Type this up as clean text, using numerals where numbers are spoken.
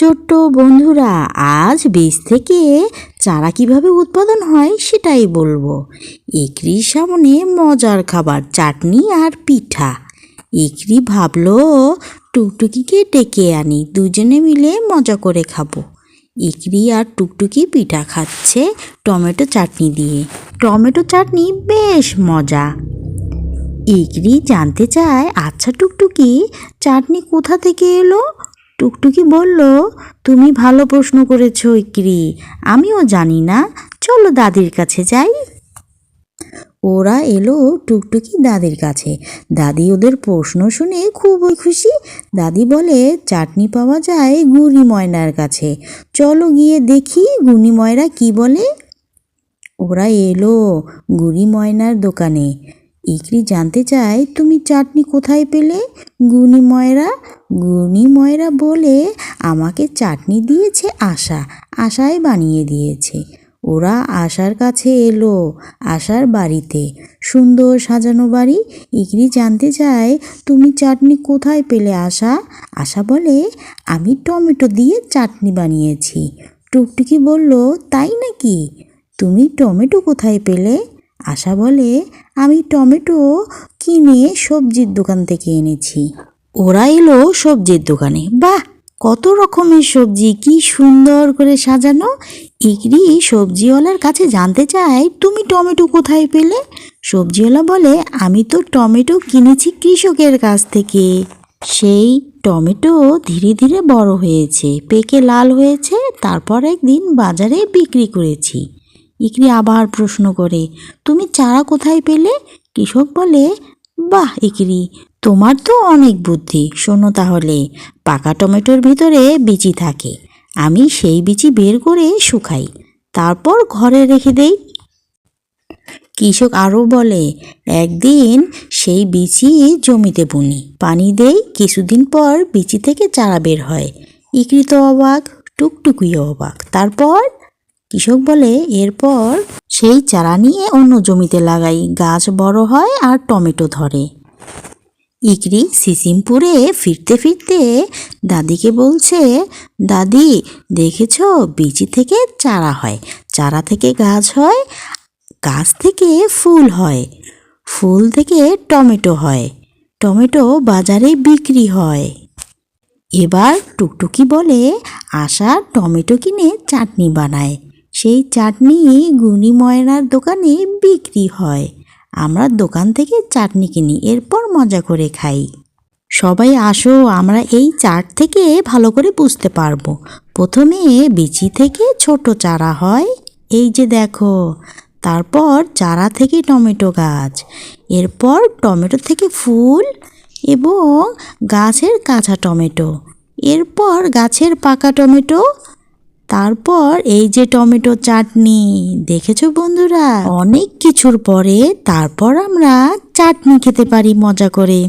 ছোট্ট বন্ধুরা, আজ বীজ থেকে চারা কিভাবে উৎপাদন হয় সেটাই বলবো। ইকরির সামনে মজার খাবার চাটনি আর পিঠা। ইকরি ভাবলো টুকটুকিকে ডেকে আনি, দুজনে মিলে মজা করে খাবো। ইকরি আর টুকটুকি পিঠা খাচ্ছে টমেটো চাটনি দিয়ে। টমেটো চাটনি বেশ মজা। ইকরি জানতে চায়, আচ্ছা টুকটুকি, চাটনি কোথা থেকে এলো? টুকটুকি বলল, তুমি ভালো প্রশ্ন করেছো ইকরি, আমিও জানি না, চলো দাদির কাছে যাই। ওরা এলো টুকটুকি দাদির কাছে। দাদি ওদের প্রশ্ন শুনে খুবই খুশি। দাদি বলে, চাটনি পাওয়া যায় গুড়ি ময়নার কাছে, চলো গিয়ে দেখি গুণী ময়রা কি বলে। ওরা এলো গুড়ি ময়নার দোকানে। ইকরি জানতে চায়, তুমি চাটনি কোথায় পেলে গুণী ময়রা বলে, আমাকে চাটনি দিয়েছে আশায় বানিয়ে দিয়েছে। ওরা আশার কাছে এলো, আশার বাড়িতে, সুন্দর সাজানো বাড়ি। ইকরি জানতে চায়, তুমি চাটনি কোথায় পেলে আশা বলে, আমি টমেটো দিয়ে চাটনি বানিয়েছি। টুকটুকি বলল, তাই নাকি? তুমি টমেটো কোথায় পেলে? আশা বলে, আমি টমেটো কিনে সবজির দোকান থেকে এনেছি। ওরা এলো সবজির দোকানে। বাহ, কত রকমের সবজি, কি সুন্দর করে সাজানো। ইকরি সবজিওয়ালার কাছে জানতে চায়, তুমি টমেটো কোথায় পেলে? সবজিওয়ালা বলে, আমি তো টমেটো কিনেছি কৃষকের কাছ থেকে। সেই টমেটো ধীরে ধীরে বড় হয়েছে, পেকে লাল হয়েছে, তারপর একদিন বাজারে বিক্রি করেছি। ইকরি আবার প্রশ্ন করে, তুমি চারা কোথায় পেলে? কৃষক বলে, বাহ ইকরি, তোমার তো অনেক বুদ্ধি। শোনো তাহলে, পাকা টমেটোর ভিতরে বিচি থাকে, আমি সেই বিচি বের করে শুকাই, তারপর ঘরে রেখে দেই। কৃষক আরও বলে, একদিন সেই বিচি জমিতে বুনি, পানি দেই, কিছুদিন পর বিচি থেকে চারা বের হয়। ইকরি তো অবাক, টুকটুকিও অবাক। তারপর কৃষক বলে, এরপর সেই চারা নিয়ে অন্য জমিতে লাগাই, গাছ বড় হয় আর টমেটো ধরে। ইকরি সিসিমপুরে ফিরতে ফিরতে দাদিকে বলছে, দাদি দেখেছো, বিচি থেকে চারা হয়, চারা থেকে গাছ হয়, গাছ থেকে ফুল হয়, ফুল থেকে টমেটো হয়, টমেটো বাজারে বিক্রি হয়। এবার টুকটুকি বলে, আশা টমেটো কিনে চাটনি বানায়, সেই চাটনি গুণী ময়নার দোকানে বিক্রি হয়, আমরা দোকান থেকে চাটনি কিনি, এরপর মজা করে খাই। সবাই আসো, আমরা এই চাট থেকে ভালো করে বুঝতে পারবো। প্রথমে বিচি থেকে ছোট চারা হয়, এই যে দেখো, তারপর চারা থেকে টমেটো গাছ, এরপর টমেটো থেকে ফুল এবং গাছের কাঁচা টমেটো, এরপর গাছের পাকা টমেটো, তারপর এই যে টমেটো চাটনি। দেখেছো বন্ধুরা, অনেক কিছুর পরে তারপর আমরা চাটনি খেতে পারি মজা করে।